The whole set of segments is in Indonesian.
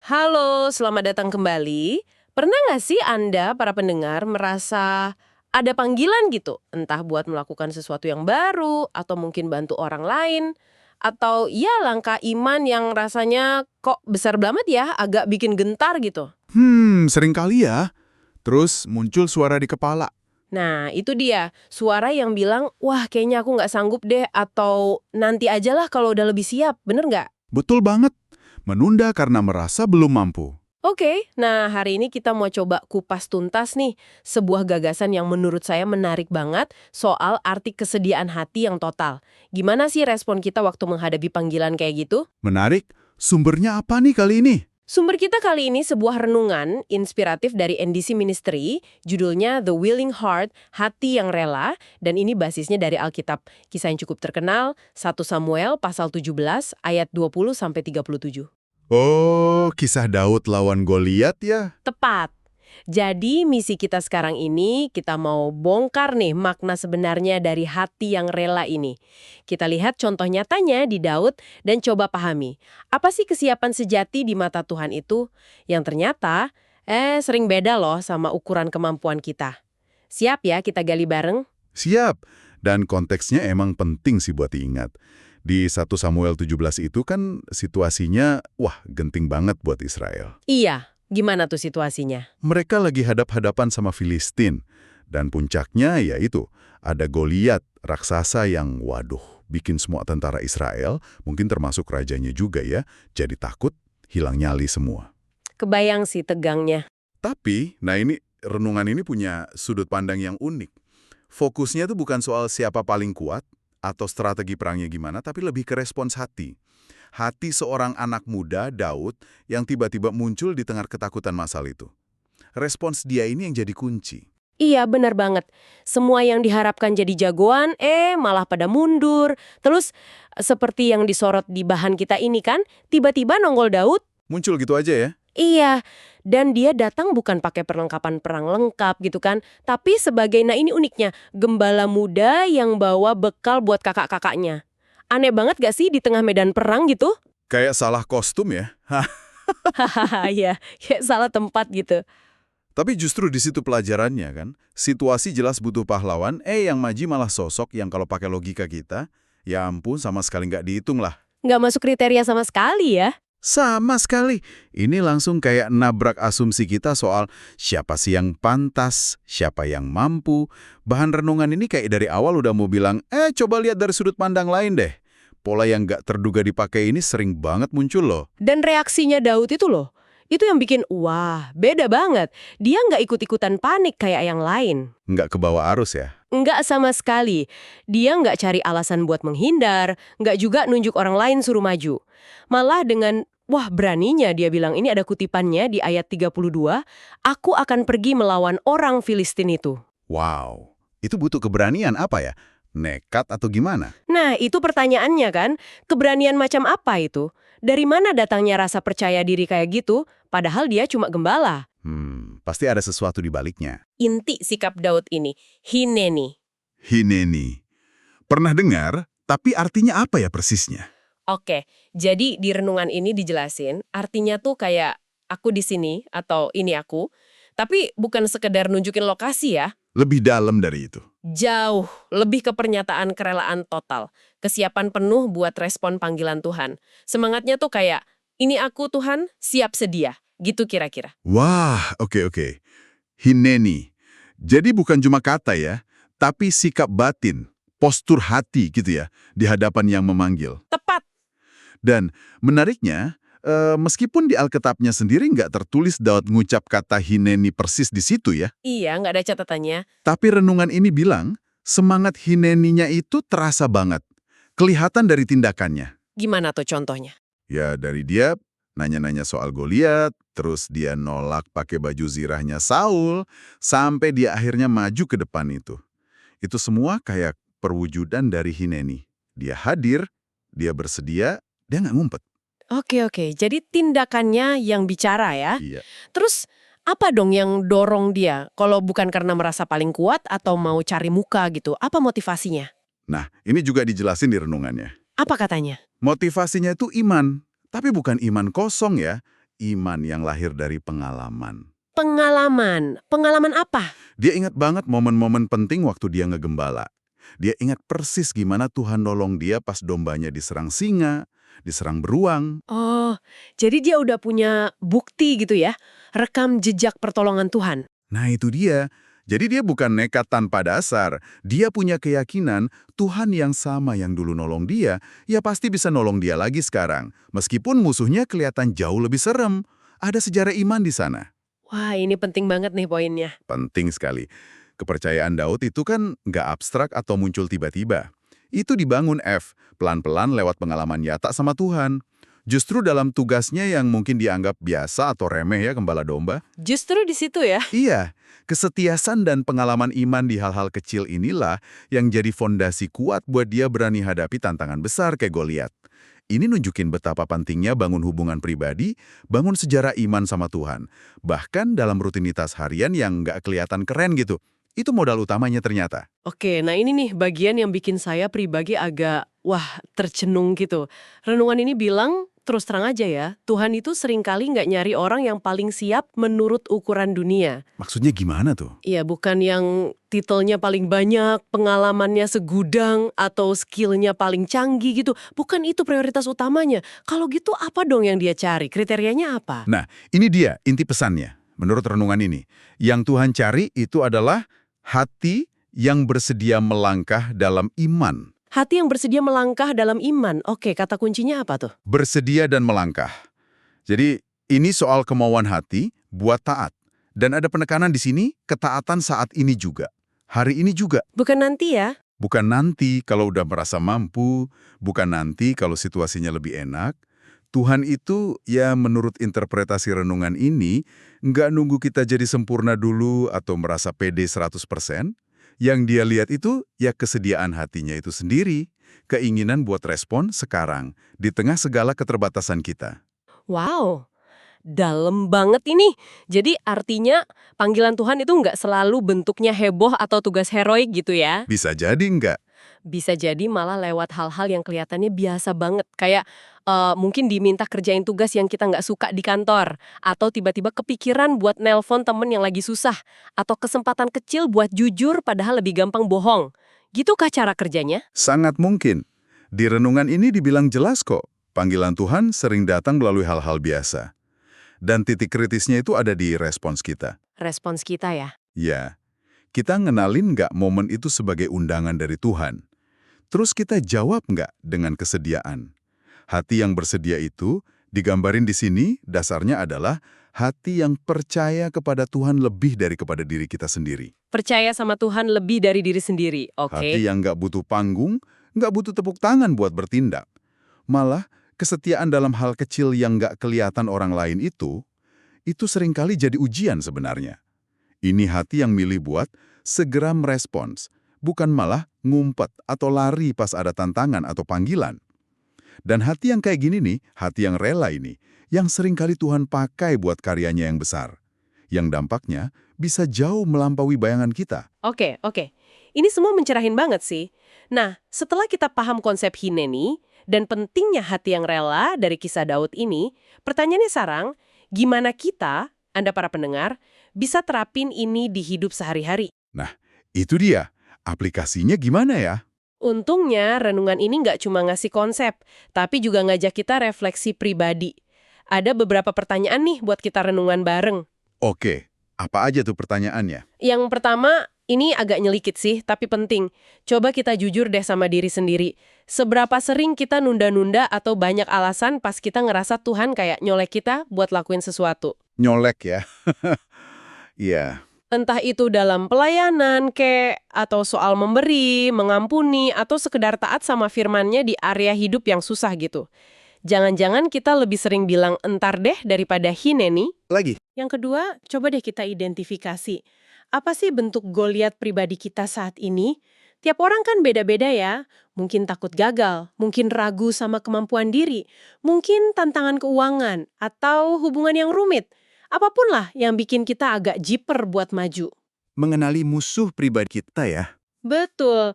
Halo, selamat datang kembali. Pernah nggak sih Anda, para pendengar, merasa ada panggilan gitu? Entah buat melakukan sesuatu yang baru, atau mungkin bantu orang lain, atau ya langkah iman yang rasanya kok besar banget ya, agak bikin gentar gitu. Sering kali ya. Terus muncul suara di kepala. Nah, itu dia. Suara yang bilang, wah kayaknya aku nggak sanggup deh, atau nanti aja lah kalau udah lebih siap. Bener nggak? Betul banget. Menunda karena merasa belum mampu. Oke, nah hari ini kita mau coba kupas tuntas nih sebuah gagasan yang menurut saya menarik banget soal arti kesediaan hati yang total. Gimana sih respon kita waktu menghadapi panggilan kayak gitu? Menarik. Sumbernya apa nih kali ini? Sumber kita kali ini sebuah renungan inspiratif dari NDC Ministry, judulnya The Willing Heart, Hati yang Rela, dan ini basisnya dari Alkitab. Kisah yang cukup terkenal, 1 Samuel pasal 17 ayat 20-37. Oh, kisah Daud lawan Goliat ya? Tepat. Jadi misi kita sekarang ini, kita mau bongkar nih makna sebenarnya dari hati yang rela ini. Kita lihat contoh nyatanya di Daud dan coba pahami. Apa sih kesiapan sejati di mata Tuhan itu? Yang ternyata, sering beda loh sama ukuran kemampuan kita. Siap ya kita gali bareng? Siap. Dan konteksnya emang penting sih buat diingat. Di 1 Samuel 17 itu kan situasinya, wah, genting banget buat Israel. Iya, gimana tuh situasinya? Mereka lagi hadap-hadapan sama Filistin. Dan puncaknya yaitu ada Goliat, raksasa yang, waduh, bikin semua tentara Israel, mungkin termasuk rajanya juga ya, jadi takut, hilang nyali semua. Kebayang sih tegangnya. Tapi, nah ini, renungan ini punya sudut pandang yang unik. Fokusnya tuh bukan soal siapa paling kuat, atau strategi perangnya gimana, tapi lebih ke respons hati. Hati seorang anak muda, Daud, yang tiba-tiba muncul di tengah ketakutan masal itu. Respons dia ini yang jadi kunci. Iya, benar banget. Semua yang diharapkan jadi jagoan, malah pada mundur. Terus, seperti yang disorot di bahan kita ini kan, tiba-tiba nongol Daud. Muncul gitu aja ya? Iya, dan dia datang bukan pakai perlengkapan perang lengkap gitu kan, tapi sebagai, nah ini uniknya, gembala muda yang bawa bekal buat kakak-kakaknya. Aneh banget gak sih di tengah medan perang gitu? Kayak salah kostum ya? Hahaha, ya, kayak salah tempat gitu. Tapi justru di situ pelajarannya kan, situasi jelas butuh pahlawan, yang maju malah sosok yang kalau pakai logika kita, ya ampun sama sekali nggak dihitung lah. Nggak masuk kriteria sama sekali ya. Sama sekali. Ini langsung kayak nabrak asumsi kita soal siapa sih yang pantas, siapa yang mampu. Bahan renungan ini kayak dari awal udah mau bilang, coba lihat dari sudut pandang lain deh. Pola yang nggak terduga dipakai ini sering banget muncul loh. Dan reaksinya Daud itu loh, itu yang bikin, wah, beda banget. Dia nggak ikut-ikutan panik kayak yang lain. Nggak kebawa arus ya? Nggak sama sekali. Dia nggak cari alasan buat menghindar, nggak juga nunjuk orang lain suruh maju. Malah dengan, wah beraninya dia bilang, ini ada kutipannya di ayat 32, aku akan pergi melawan orang Filistin itu. Wow, itu butuh keberanian apa ya? Nekat atau gimana? Nah, itu pertanyaannya kan, keberanian macam apa itu? Dari mana datangnya rasa percaya diri kayak gitu, padahal dia cuma gembala? Pasti ada sesuatu di baliknya. Inti sikap Daud ini, hineni. Hineni. Pernah dengar, tapi artinya apa ya persisnya? Oke, jadi di renungan ini dijelasin, artinya tuh kayak aku di sini atau ini aku, tapi bukan sekedar nunjukin lokasi ya, Lebih dalam dari itu. jauh lebih ke pernyataan kerelaan total, kesiapan penuh buat respon panggilan Tuhan. Semangatnya tuh kayak, ini aku Tuhan, siap sedia, gitu kira-kira. Wah, oke. Hineni. Jadi bukan cuma kata ya, tapi sikap batin, postur hati gitu ya, di hadapan yang memanggil. Tepat. Dan menariknya, meskipun di Alkitabnya sendiri nggak tertulis Daud ngucap kata hineni persis di situ ya, Iya, nggak ada catatannya. tapi renungan ini bilang, semangat hineninya itu terasa banget. Kelihatan dari tindakannya. Gimana tuh contohnya? Ya dari dia nanya-nanya soal Goliat, terus dia nolak pakai baju zirahnya Saul, sampai dia akhirnya maju ke depan itu. Itu semua kayak perwujudan dari Hineni. Dia hadir, dia bersedia, dia nggak ngumpet. Oke, jadi tindakannya yang bicara ya. Iya. Terus, apa dong yang dorong dia? Kalau bukan karena merasa paling kuat atau mau cari muka gitu, apa motivasinya? Nah, ini juga dijelasin di renungannya. Apa katanya? Motivasinya itu iman, tapi bukan iman kosong ya. iman yang lahir dari pengalaman. Pengalaman. Pengalaman apa? Dia ingat banget momen-momen penting waktu dia ngegembala. Dia ingat persis gimana Tuhan nolong dia pas dombanya diserang singa, diserang beruang. Oh, jadi dia udah punya bukti gitu ya? Rekam jejak pertolongan Tuhan. Nah itu dia. Jadi dia bukan nekat tanpa dasar. Dia punya keyakinan Tuhan yang sama yang dulu nolong dia, ya pasti bisa nolong dia lagi sekarang. Meskipun musuhnya kelihatan jauh lebih serem. Ada sejarah iman di sana. Wah, ini penting banget nih poinnya. Penting sekali. Kepercayaan Daud itu kan nggak abstrak atau muncul tiba-tiba. Itu dibangun pelan-pelan lewat pengalaman nyata sama Tuhan. Justru dalam tugasnya yang mungkin dianggap biasa atau remeh ya gembala domba. Justru di situ ya? Iya, kesetiasan dan pengalaman iman di hal-hal kecil inilah yang jadi fondasi kuat buat dia berani hadapi tantangan besar kayak Goliat. Ini nunjukin betapa pentingnya bangun hubungan pribadi, bangun sejarah iman sama Tuhan. Bahkan dalam rutinitas harian yang nggak kelihatan keren gitu. Itu modal utamanya ternyata. Oke, nah ini nih bagian yang bikin saya pribadi agak, tercenung gitu. Renungan ini bilang, terus terang aja ya, Tuhan itu seringkali nggak nyari orang yang paling siap menurut ukuran dunia. Maksudnya gimana tuh? Iya, bukan yang titelnya paling banyak, pengalamannya segudang, atau skillnya paling canggih gitu. Bukan itu prioritas utamanya. Kalau gitu apa dong yang dia cari? Kriterianya apa? Nah, ini dia inti pesannya. Menurut renungan ini, yang Tuhan cari itu adalah hati yang bersedia melangkah dalam iman. Hati yang bersedia melangkah dalam iman. Oke, kata kuncinya apa tuh? Bersedia dan melangkah. Jadi, ini soal kemauan hati buat taat. Dan ada penekanan di sini, ketaatan saat ini juga. Hari ini juga. Bukan nanti ya? Bukan nanti kalau udah merasa mampu, bukan nanti kalau situasinya lebih enak. Tuhan itu, ya menurut interpretasi renungan ini, nggak nunggu kita jadi sempurna dulu atau merasa pede 100%. Yang dia lihat itu, ya kesediaan hatinya itu sendiri, keinginan buat respon sekarang, di tengah segala keterbatasan kita. Wow, dalam banget ini. Jadi artinya panggilan Tuhan itu nggak selalu bentuknya heboh atau tugas heroik gitu ya? Bisa jadi nggak? Bisa jadi malah lewat hal-hal yang kelihatannya biasa banget. Kayak mungkin diminta kerjain tugas yang kita nggak suka di kantor. Atau tiba-tiba kepikiran buat nelpon temen yang lagi susah. Atau kesempatan kecil buat jujur padahal lebih gampang bohong. Gitukah cara kerjanya? Sangat mungkin. Di renungan ini dibilang jelas kok, panggilan Tuhan sering datang melalui hal-hal biasa. Dan titik kritisnya itu ada di respons kita. Respons kita ya. Ya, kita ngenalin nggak momen itu sebagai undangan dari Tuhan? Terus kita jawab nggak dengan kesediaan? Hati yang bersedia itu, digambarin di sini, dasarnya adalah hati yang percaya kepada Tuhan lebih dari kepada diri kita sendiri. Percaya sama Tuhan lebih dari diri sendiri. Hati Oke. yang nggak butuh panggung, nggak butuh tepuk tangan buat bertindak. Malah, kesetiaan dalam hal kecil yang nggak kelihatan orang lain itu seringkali jadi ujian sebenarnya. Ini hati yang milih buat segera merespons, bukan malah ngumpet atau lari pas ada tantangan atau panggilan. Dan hati yang kayak gini nih, hati yang rela ini, yang seringkali Tuhan pakai buat karyanya yang besar. Yang dampaknya bisa jauh melampaui bayangan kita. Oke. Ini semua mencerahin banget sih. Nah, setelah kita paham konsep hineni dan pentingnya hati yang rela dari kisah Daud ini, pertanyaannya sekarang, gimana kita, Anda para pendengar, bisa terapin ini di hidup sehari-hari? Nah, itu dia. Aplikasinya gimana ya? Untungnya, renungan ini nggak cuma ngasih konsep, tapi juga ngajak kita refleksi pribadi. Ada beberapa pertanyaan nih buat kita renungan bareng. Oke, apa aja tuh pertanyaannya? Yang pertama, ini agak nyelikit sih, tapi penting. Coba kita jujur deh sama diri sendiri. Seberapa sering kita nunda-nunda atau banyak alasan pas kita ngerasa Tuhan kayak nyolek kita buat lakuin sesuatu? Nyolek ya? Iya. Entah itu dalam pelayanan, atau soal memberi, mengampuni, atau sekedar taat sama firman-Nya di area hidup yang susah gitu. Jangan-jangan kita lebih sering bilang entar deh daripada hineni. Lagi? Yang kedua, coba deh kita identifikasi. Apa sih bentuk Goliat pribadi kita saat ini? Tiap orang kan beda-beda ya. Mungkin takut gagal, mungkin ragu sama kemampuan diri, mungkin tantangan keuangan, atau hubungan yang rumit. Apapun lah yang bikin kita agak jiper buat maju. Mengenali musuh pribadi kita ya? Betul.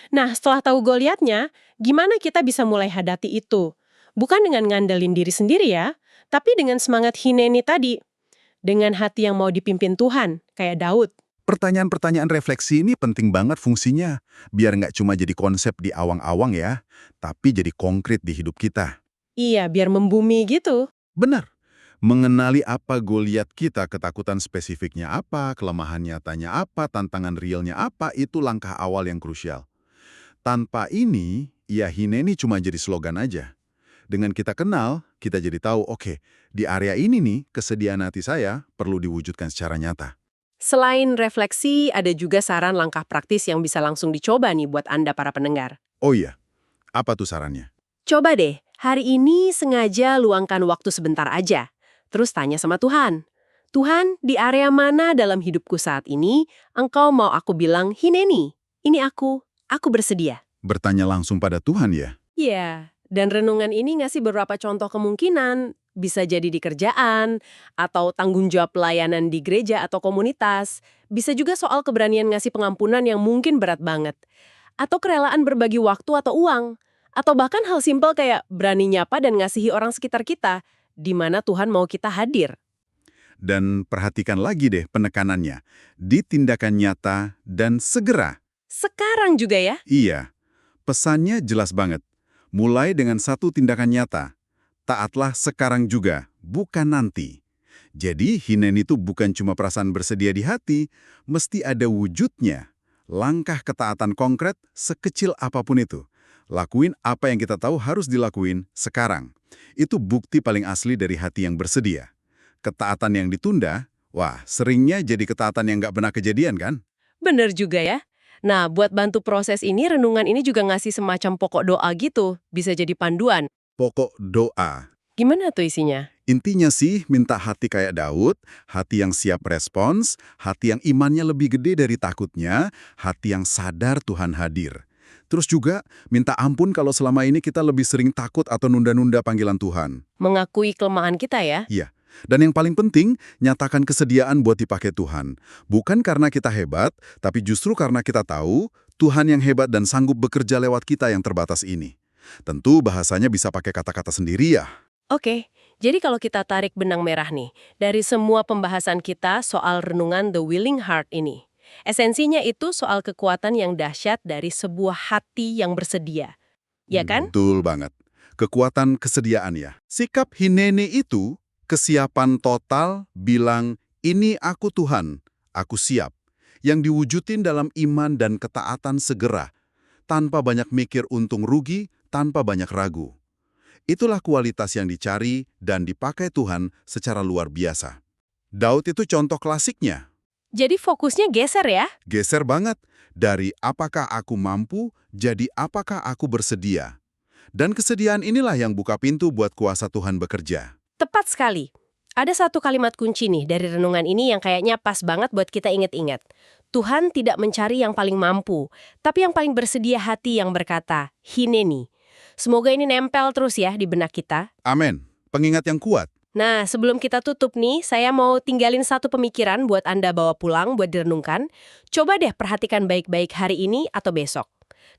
Nah, setelah tahu Goliatnya, gimana kita bisa mulai hadapi itu? Bukan dengan ngandelin diri sendiri ya, Tapi dengan semangat Hineni tadi, dengan hati yang mau dipimpin Tuhan, kayak Daud. Pertanyaan-pertanyaan refleksi ini penting banget fungsinya, biar nggak cuma jadi konsep di awang-awang ya, tapi jadi konkret di hidup kita. Iya, biar membumi gitu. Benar. Mengenali apa Goliat kita, ketakutan spesifiknya apa, kelemahan nyatanya apa, tantangan realnya apa, itu langkah awal yang krusial. Tanpa ini, ya Hineni cuma jadi slogan aja. Dengan kita kenal, kita jadi tahu, oke, di area ini nih, kesediaan hati saya perlu diwujudkan secara nyata. Selain refleksi, ada juga saran langkah praktis yang bisa langsung dicoba nih buat Anda para pendengar. Oh iya, apa tuh sarannya? Coba deh, hari ini sengaja luangkan waktu sebentar aja. Terus tanya sama Tuhan. Tuhan, di area mana dalam hidupku saat ini, Engkau mau aku bilang, Hineni, ini aku bersedia. Bertanya langsung pada Tuhan ya? Iya, dan renungan ini ngasih beberapa contoh kemungkinan. Bisa jadi di kerjaan, atau tanggung jawab pelayanan di gereja atau komunitas. Bisa juga soal keberanian ngasih pengampunan yang mungkin berat banget. Atau kerelaan berbagi waktu atau uang. Atau bahkan hal simpel kayak berani nyapa dan ngasihi orang sekitar kita, di mana Tuhan mau kita hadir. Dan perhatikan lagi deh penekanannya. Di tindakan nyata dan segera. Sekarang juga ya. Iya, pesannya jelas banget. Mulai dengan satu tindakan nyata. Taatlah sekarang juga, bukan nanti. Jadi, Hinen itu bukan cuma perasaan bersedia di hati, mesti ada wujudnya. Langkah ketaatan konkret sekecil apapun itu. Lakuin apa yang kita tahu harus dilakuin sekarang. Itu bukti paling asli dari hati yang bersedia. Ketaatan yang ditunda, wah, seringnya jadi ketaatan yang nggak pernah kejadian kan? Bener juga ya. Nah, buat bantu proses ini, renungan ini juga ngasih semacam pokok doa gitu. Bisa jadi panduan. Pokok doa. Gimana tuh isinya? Intinya sih minta hati kayak Daud, hati yang siap respons, hati yang imannya lebih gede dari takutnya, hati yang sadar Tuhan hadir. Terus juga minta ampun kalau selama ini kita lebih sering takut atau nunda-nunda panggilan Tuhan. Mengakui kelemahan kita ya. Iya. Dan yang paling penting, nyatakan kesediaan buat dipakai Tuhan. Bukan karena kita hebat, tapi justru karena kita tahu Tuhan yang hebat dan sanggup bekerja lewat kita yang terbatas ini. Tentu bahasanya bisa pakai kata-kata sendiri ya. Oke, jadi kalau kita tarik benang merah nih, dari semua pembahasan kita soal renungan The Willing Heart ini, esensinya itu soal kekuatan yang dahsyat dari sebuah hati yang bersedia. Ya kan? Betul banget. Kekuatan kesediaan ya. Sikap Hineni itu kesiapan total bilang, ini aku Tuhan, aku siap. Yang diwujudin dalam iman dan ketaatan segera. Tanpa banyak mikir untung rugi, tanpa banyak ragu. Itulah kualitas yang dicari dan dipakai Tuhan secara luar biasa. Daud itu contoh klasiknya. Jadi fokusnya geser ya? Geser banget. Dari apakah aku mampu, jadi apakah aku bersedia. Dan kesediaan inilah yang buka pintu buat kuasa Tuhan bekerja. Tepat sekali. Ada satu kalimat kunci nih dari renungan ini yang kayaknya pas banget buat kita ingat-ingat. Tuhan tidak mencari yang paling mampu, tapi yang paling bersedia hati yang berkata, Hineni. Semoga ini nempel terus ya di benak kita. Amin. Pengingat yang kuat. Nah, sebelum kita tutup nih, saya mau tinggalin satu pemikiran buat Anda bawa pulang buat direnungkan. Coba deh perhatikan baik-baik hari ini atau besok.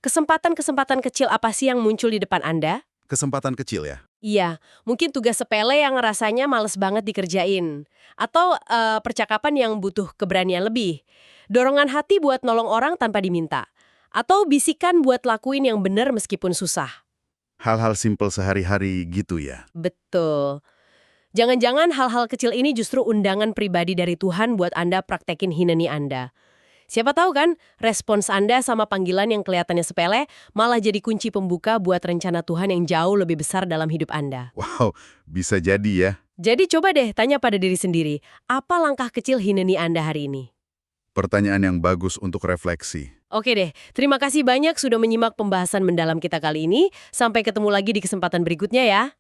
Kesempatan-kesempatan kecil apa sih yang muncul di depan Anda? Kesempatan kecil ya. Iya, mungkin tugas sepele yang rasanya males banget dikerjain. Atau percakapan yang butuh keberanian lebih. Dorongan hati buat nolong orang tanpa diminta. Atau bisikan buat lakuin yang benar meskipun susah. Hal-hal simpel sehari-hari gitu ya. Betul. Jangan-jangan hal-hal kecil ini justru undangan pribadi dari Tuhan buat Anda praktekin Hineni Anda. Siapa tahu kan, respons Anda sama panggilan yang kelihatannya sepele malah jadi kunci pembuka buat rencana Tuhan yang jauh lebih besar dalam hidup Anda. Wow, bisa jadi ya. Jadi coba deh tanya pada diri sendiri, apa langkah kecil Hineni Anda hari ini? Pertanyaan yang bagus untuk refleksi. Oke deh, terima kasih banyak sudah menyimak pembahasan mendalam kita kali ini. Sampai ketemu lagi di kesempatan berikutnya ya.